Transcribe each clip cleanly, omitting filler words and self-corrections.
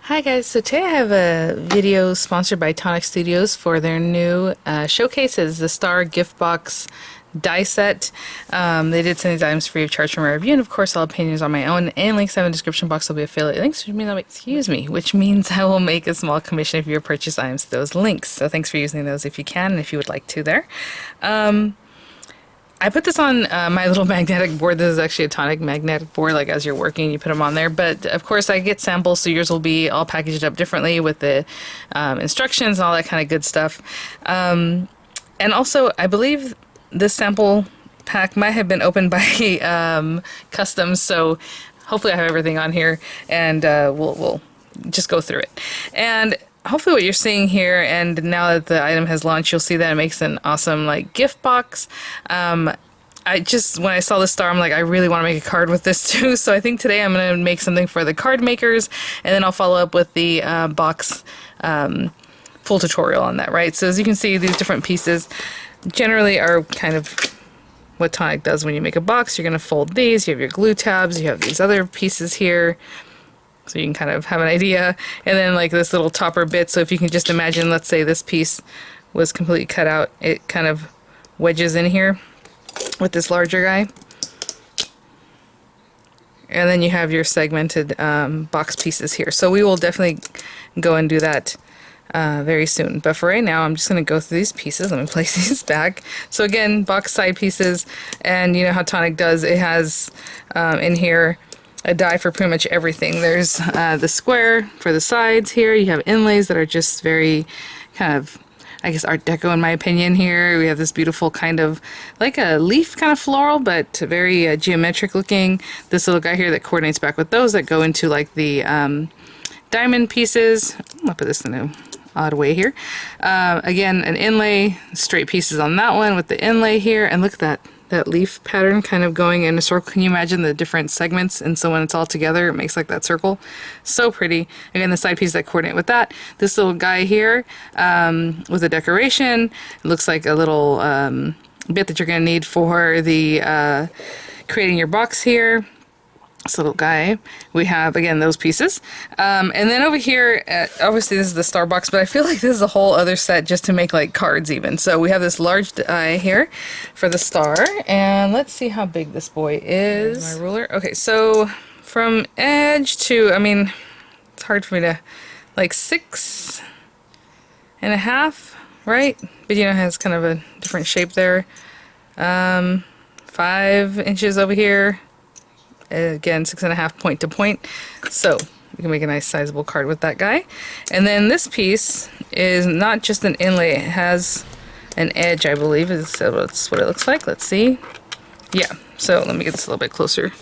Hi guys, so today I have a video sponsored by Tonic Studios for their new showcases, the Star Gift Box die set. They did send these items free of charge from my review, and of course all opinions on my own, and links I have in the description box will be affiliate links, which means I will make a small commission if you purchase items to those links. So thanks for using those if you can, and if you would like to there. I put this on my little magnetic board. This is actually a Tonic magnetic board, like as you're working, you put them on there. But of course I get samples, so yours will be all packaged up differently with the instructions and all that kind of good stuff. And also, I believe this sample pack might have been opened by Customs, so hopefully I have everything on here, and we'll just go through it. And hopefully what you're seeing here, and now that the item has launched, you'll see that it makes an awesome like gift box. When I saw the star, I'm like, I really want to make a card with this too. So I think today I'm going to make something for the card makers, and then I'll follow up with the box full tutorial on that, right? So as you can see, these different pieces generally are kind of what Tonic does when you make a box. You're going to fold these, you have your glue tabs, you have these other pieces here, so you can kind of have an idea, and then like this little topper bit. So if you can just imagine, let's say this piece was completely cut out, it kind of wedges in here with this larger guy, and then you have your segmented box pieces here. So we will definitely go and do that very soon, but for right now I'm just going to go through these pieces. Let me place these back. So again, box side pieces, and you know how Tonic does, it has in here a die for pretty much everything. There's the square for the sides here. You have inlays that are just very kind of, I guess, Art Deco in my opinion here. We have this beautiful kind of like a leaf kind of floral, but very geometric looking. This little guy here that coordinates back with those that go into like the diamond pieces. I'll put this in a odd way here. Again, an inlay, straight pieces on that one with the inlay here, and look at that leaf pattern kind of going in a circle. Can you imagine the different segments? And so when it's all together, it makes like that circle. So pretty. Again, the side pieces that coordinate with that. This little guy here with a decoration. It looks like a little bit that you're going to need for the creating your box here. This little guy. We have, again, those pieces. And then over here, obviously this is the star box, but I feel like this is a whole other set just to make like cards even. So we have this large die here for the star, and let's see how big this boy is. There's my ruler. Okay, so from edge to, I mean, it's hard for me to, like 6.5, right? But you know, it has kind of a different shape there. 5 inches over here. Again, 6.5 point to point, so you can make a nice sizable card with that guy. And then this piece is not just an inlay, it has an edge, I believe. That's what it looks like. Let's see. Yeah, so let me get this a little bit closer.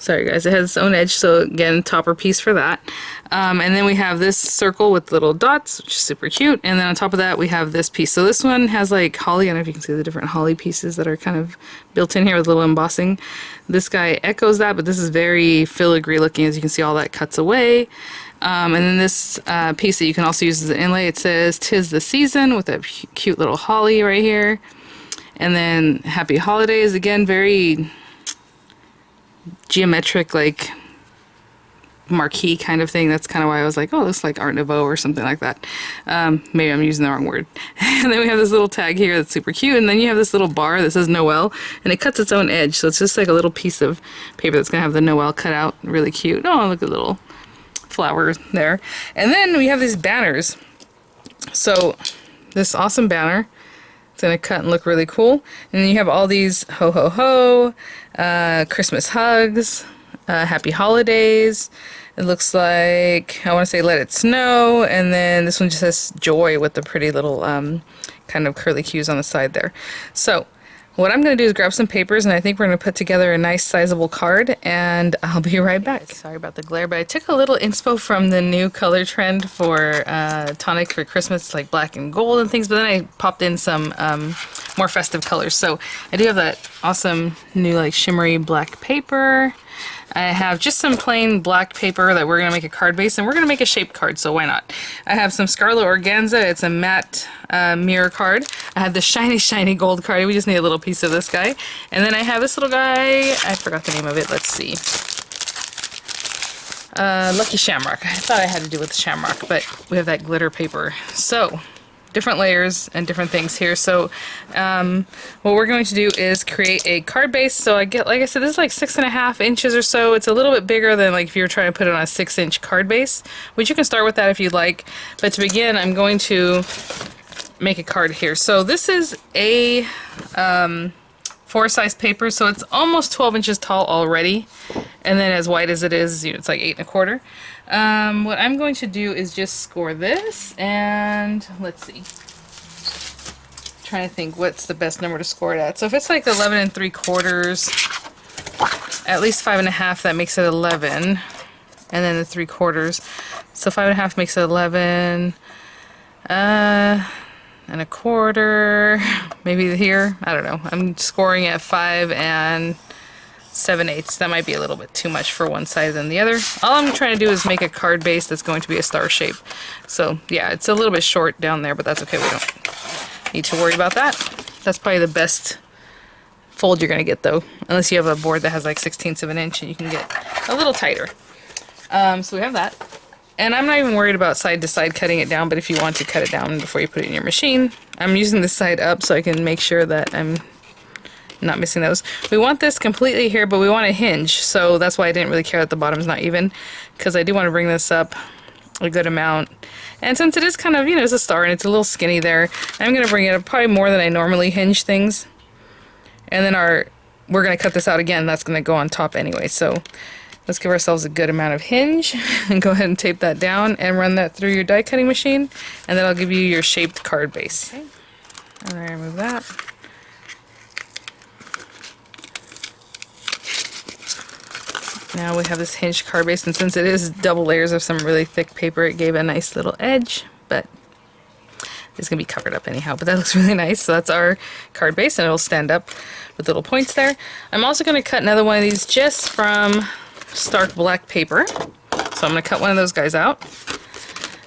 Sorry guys, it has its own edge, so again, topper piece for that. And then we have this circle with little dots, which is super cute, and then on top of that we have this piece. So this one has like holly. I don't know if you can see the different holly pieces that are kind of built in here with little embossing. This guy echoes that, but this is very filigree looking. As you can see, all that cuts away. And then this piece that you can also use as an inlay, it says "'Tis the Season" with a cute little holly right here. And then "Happy Holidays," again, very geometric, like marquee kind of thing. That's kind of why I was like, oh, this looks like Art Nouveau or something like that. Maybe I'm using the wrong word. And then we have this little tag here that's super cute, and then you have this little bar that says Noel, and it cuts its own edge, so it's just like a little piece of paper that's gonna have the Noel cut out. Really cute. Oh, look at the little flower there. And then we have these banners. So this awesome banner, it's going to cut and look really cool. And then you have all these ho ho ho, Christmas hugs, happy holidays. It looks like, I want to say let it snow. And then this one just says joy with the pretty little kind of curly cues on the side there. So what I'm going to do is grab some papers, and I think we're going to put together a nice sizable card, and I'll be right back. Sorry about the glare, but I took a little inspo from the new color trend for Tonic for Christmas, like black and gold and things, but then I popped in some more festive colors. So I do have that awesome new like shimmery black paper. I have just some plain black paper that we're going to make a card base, and we're going to make a shaped card, so why not? I have some Scarlet Organza. It's a matte mirror card. I have the shiny gold card. We just need a little piece of this guy. And then I have this little guy. I forgot the name of it. Let's see. Lucky Shamrock. I thought I had to do with the shamrock, but we have that glitter paper. So, different layers and different things here. So, what we're going to do is create a card base. So like I said, this is like 6.5 inches or so. It's a little bit bigger than like if you were trying to put it on a 6-inch card base, which you can start with that if you'd like. But to begin, I'm going to make a card here. So this is a 4-size paper, so it's almost 12 inches tall already, and then as wide as it is, you know, it's like 8.25. What I'm going to do is just score this, and let's see. Trying to think what's the best number to score it at. So if it's like 11 3/4, at least 5.5, that makes it 11, and then the 3/4. So 5.5 makes it 11. And 1/4, maybe here, I don't know. I'm scoring at 5 7/8. That might be a little bit too much for one side than the other. All I'm trying to do is make a card base that's going to be a star shape. So yeah, it's a little bit short down there, but that's okay. We don't need to worry about that. That's probably the best fold you're gonna get though, unless you have a board that has like 1/16 of an inch and you can get a little tighter. So we have that. And I'm not even worried about side to side cutting it down, but if you want to cut it down before you put it in your machine, I'm using this side up so I can make sure that I'm not missing those. We want this completely here, but we want a hinge, so that's why I didn't really care that the bottom's not even, because I do want to bring this up a good amount. And since it is kind of, you know, it's a star and it's a little skinny there, I'm going to bring it up probably more than I normally hinge things. And then we're going to cut this out again. That's going to go on top anyway, so let's give ourselves a good amount of hinge and go ahead and tape that down and run that through your die cutting machine, and that'll give you your shaped card base. Okay. I'm going to remove that. Now we have this hinged card base, and since it is double layers of some really thick paper, it gave a nice little edge, but it's going to be covered up anyhow, but that looks really nice. So that's our card base, and it'll stand up with little points there. I'm also going to cut another one of these just from stark black paper. So I'm going to cut one of those guys out.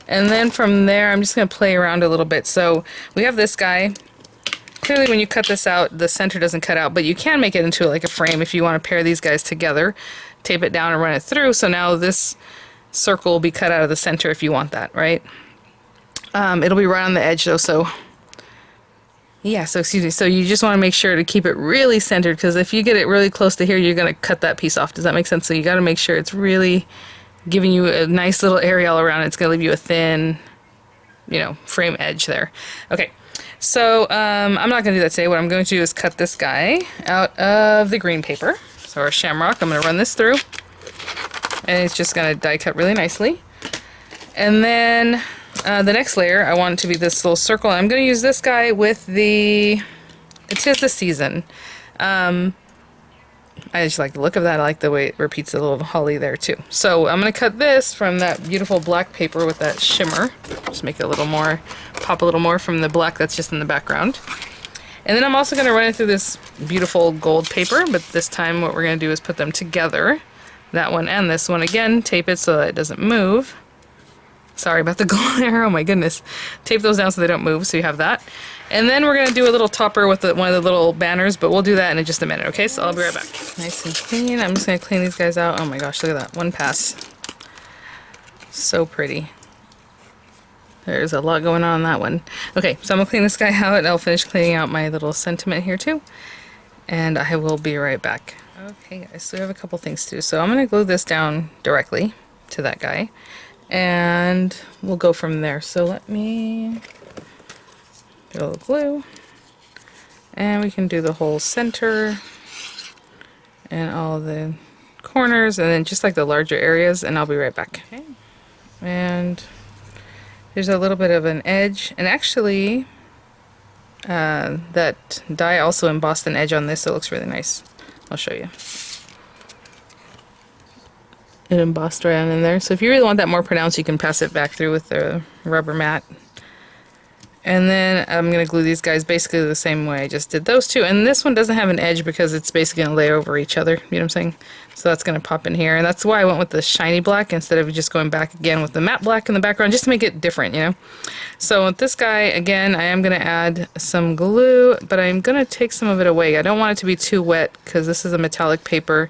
And then from there, I'm just going to play around a little bit. So we have this guy. Clearly when you cut this out, the center doesn't cut out, but you can make it into like a frame if you want to pair these guys together. Tape it down and run it through. So now this circle will be cut out of the center if you want that, right? It'll be right on the edge though, so yeah, so excuse me, so you just want to make sure to keep it really centered, because if you get it really close to here, you're going to cut that piece off. Does that make sense? So you got to make sure it's really giving you a nice little area all around. It's going to leave you a thin, you know, frame edge there. Okay, so I'm not going to do that today. What I'm going to do is cut this guy out of the green paper. So our shamrock, I'm going to run this through, and it's just going to die cut really nicely. And then the next layer, I want it to be this little circle. I'm going to use this guy with it says the season. I just like the look of that. I like the way it repeats the little holly there too. So I'm going to cut this from that beautiful black paper with that shimmer. Just make it a little more, pop a little more from the black that's just in the background. And then I'm also going to run it through this beautiful gold paper, but this time what we're going to do is put them together. That one and this one again, tape it so that it doesn't move. Sorry about the glare, oh my goodness. Tape those down so they don't move, so you have that. And then we're going to do a little topper with one of the little banners, but we'll do that in just a minute, okay? So I'll be right back. Nice and clean. I'm just going to clean these guys out. Oh my gosh, look at that. One pass. So pretty. There's a lot going on that one. Okay, so I'm going to clean this guy out, and I'll finish cleaning out my little sentiment here too. And I will be right back. Okay guys, so we have a couple things to do. So I'm going to glue this down directly to that guy, and we'll go from there. So let me get a little glue, and we can do the whole center and all the corners, and then just like the larger areas, and I'll be right back. Okay. And there's a little bit of an edge, and actually that die also embossed an edge on this, so it looks really nice. I'll show you. It embossed right on in there. So if you really want that more pronounced, you can pass it back through with the rubber mat. And then I'm going to glue these guys basically the same way I just did those two. And this one doesn't have an edge because it's basically going to lay over each other. You know what I'm saying? So that's going to pop in here. And that's why I went with the shiny black instead of just going back again with the matte black in the background, just to make it different, you know? So with this guy, again, I am going to add some glue, but I'm going to take some of it away. I don't want it to be too wet because this is a metallic paper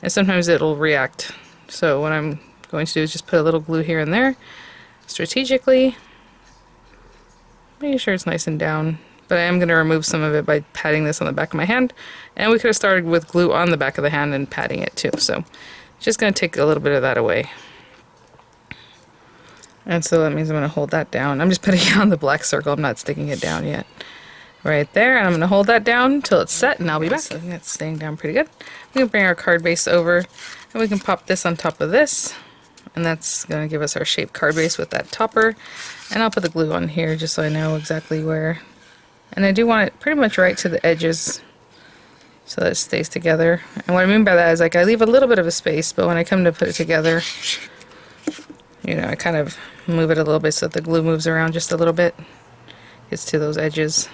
and sometimes it'll react. So what I'm going to do is just put a little glue here and there, strategically, making sure it's nice and down. But I am going to remove some of it by patting this on the back of my hand. And we could have started with glue on the back of the hand and patting it too. So just going to take a little bit of that away. And so that means I'm going to hold that down. I'm just putting it on the black circle. I'm not sticking it down yet. Right there. And I'm going to hold that down until it's set, and I'll be back. So I think that's staying down pretty good. We can bring our card base over, and we can pop this on top of this. And that's going to give us our shaped card base with that topper. And I'll put the glue on here just so I know exactly where. And I do want it pretty much right to the edges so that it stays together. And what I mean by that is, like, I leave a little bit of a space, but when I come to put it together, you know, I kind of move it a little bit so that the glue moves around just a little bit. Gets to those edges.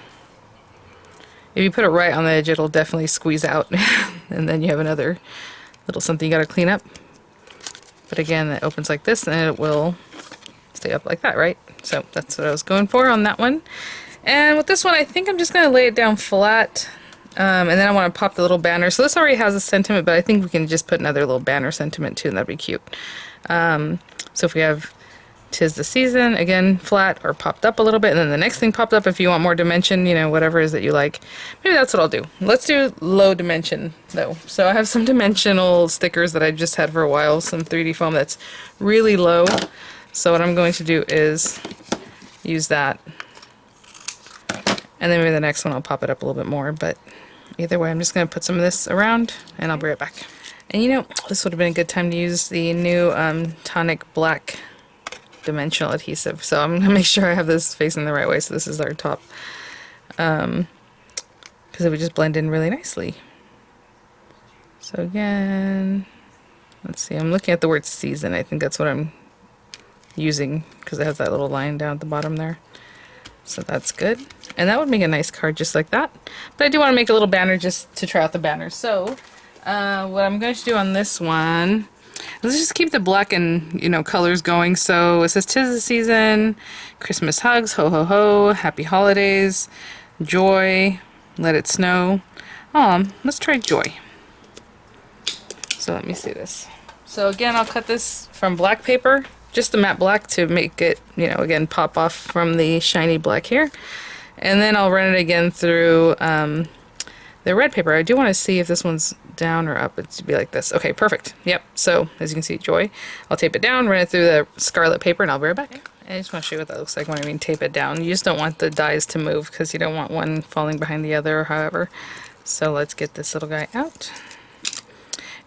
If you put it right on the edge, it'll definitely squeeze out. And then you have another little something you gotta clean up. But again, it opens like this, and it will stay up like that, right? So that's what I was going for on that one. And with this one, I think I'm just gonna lay it down flat. And then I want to pop the little banner. So this already has a sentiment, but I think we can just put another little banner sentiment too, and that'd be cute. So if we have "'Tis the season," again, flat or popped up a little bit, and then the next thing popped up if you want more dimension, you know, whatever it is that you like. Maybe that's what I'll do. Let's do low dimension though. So I have some dimensional stickers that I just had for a while, some 3D foam that's really low. So what I'm going to do is use that. And then maybe the next one I'll pop it up a little bit more, but either way, I'm just going to put some of this around, and I'll be right back. And you know, this would have been a good time to use the new Tonic black dimensional adhesive. So I'm going to make sure I have this facing the right way, so this is our top. Because it would just blend in really nicely. So again, let's see, I'm looking at the word season. I think that's what I'm using, because it has that little line down at the bottom there. So that's good. And that would make a nice card just like that. But I do want to make a little banner just to try out the banner. So what I'm going to do on this one, let's just keep the black and, you know, colors going. So it says "'Tis the season," Christmas hugs, ho ho ho, happy holidays, joy, let it snow. Let's try joy. So let me see this. So again, I'll cut this from black paper, just the matte black, to make it, you know, again, pop off from the shiny black here. And then I'll run it again through the red paper. I do want to see if this one's down or up. It should be like this. Okay, perfect. Yep. So as you can see, joy. I'll tape it down, run it through the scarlet paper, and I'll be right back. Okay. I just want to show you what that looks like when I mean tape it down. You just don't want the dies to move, because you don't want one falling behind the other or however. So let's get this little guy out.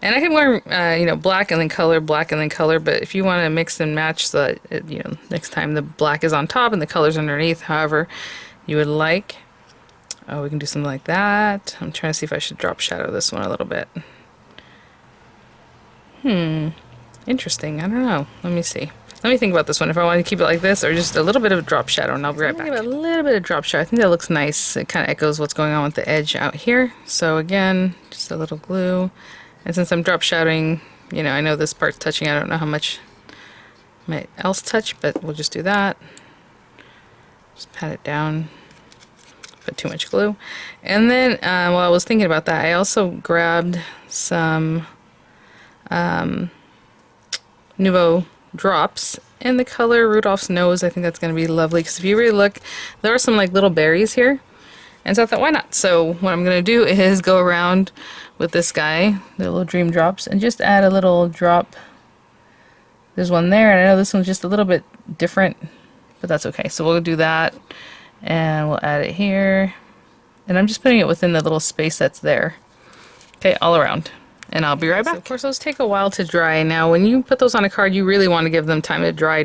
And I can wear, you know, black and then color, but if you want to mix and match so that, it, you know, next time the black is on top and the color's underneath, however you would like. Oh, we can do something like that. I'm trying to see if I should drop shadow this one a little bit. Interesting. I don't know. Let me see. Let me think about this one. If I want to keep it like this or just a little bit of drop shadow, and I'll be right back. A little bit of drop shadow. I think that looks nice. It kind of echoes what's going on with the edge out here. So again, just a little glue. And since I'm drop shadowing, you know, I know this part's touching. I don't know how much might else touch, but we'll just do that. Just pat it down. Put too much glue. And then while I was thinking about that, I also grabbed some Nouveau drops in the color Rudolph's Nose. I think that's going to be lovely, because if you really look, there are some like little berries here. And so I thought, why not? So what I'm going to do is go around with this guy, the little dream drops, and just add a little drop. There's one there, and I know this one's just a little bit different, but that's okay. So we'll do that, and we'll add it here. And I'm just putting it within the little space that's there. Okay, all around. And I'll be right back. So of course, those take a while to dry. Now, when you put those on a card, you really want to give them time to dry.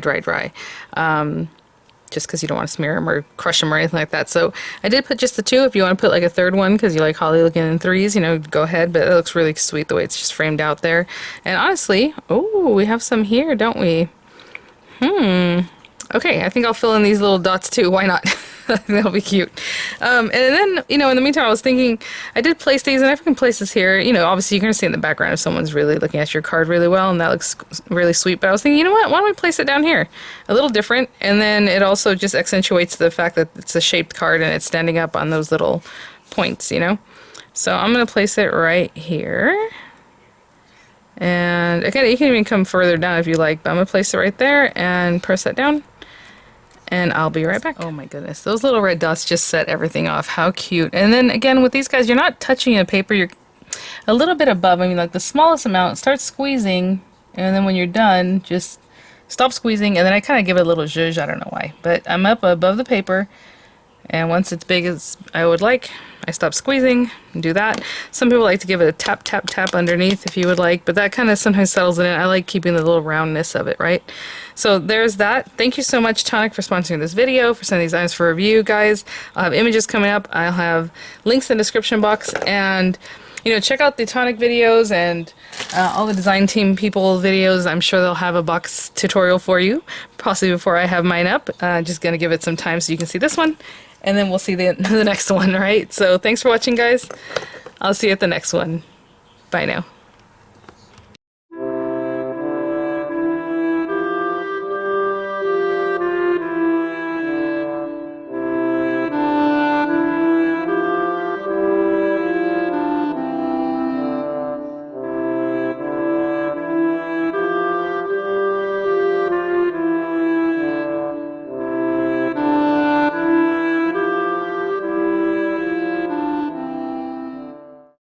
Just because you don't want to smear them or crush them or anything like that. So I did put just the two. If you want to put like a third one because you like Holly looking in threes, you know, go ahead. But it looks really sweet the way it's just framed out there. And honestly, oh, we have some here, don't we? Okay, I think I'll fill in these little dots too. Why not? That'll be cute. And then, you know, in the meantime, I was thinking, I did place these, and if I can place this here, you know, obviously you're going to see in the background if someone's really looking at your card really well, and that looks really sweet. But I was thinking, you know what, why don't we place it down here? A little different, and then it also just accentuates the fact that it's a shaped card and it's standing up on those little points, you know? So I'm going to place it right here. And And again, you can even come further down if you like, but I'm gonna place it right there and press that down. And I'll be right back. Oh my goodness, those little red dots just set everything off. How cute. And then again, with these guys, you're not touching a paper, you're a little bit above. I mean, like the smallest amount, start squeezing, and then when you're done, just stop squeezing, and then I kind of give it a little zhuzh, I don't know why. But I'm up above the paper, and once it's big as I would like, I stop squeezing and do that. Some people like to give it a tap, tap, tap underneath if you would like, but that kind of sometimes settles it in. I like keeping the little roundness of it, right? So there's that. Thank you so much, Tonic, for sponsoring this video, for sending these items for review, guys. I'll have images coming up. I'll have links in the description box, and you know, check out the Tonic videos and all the design team people videos. I'm sure they'll have a box tutorial for you, possibly before I have mine up. Just gonna give it some time so you can see this one, and then we'll see the next one, right? So thanks for watching, guys. I'll see you at the next one. Bye now.